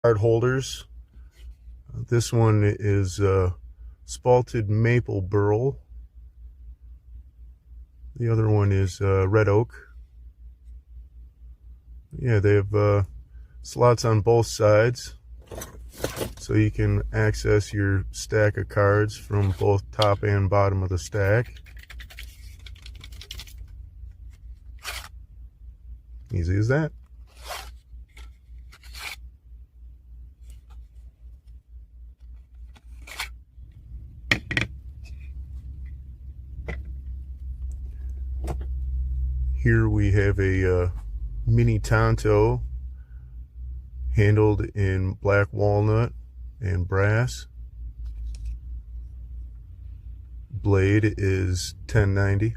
card holders. This one is spalted maple burl. The other one is red oak. Yeah, they have slots on both sides, so you can access your stack of cards from both top and bottom of the stack. Easy as that. Here we have a mini Tonto handled in black walnut and brass. Blade is 1090.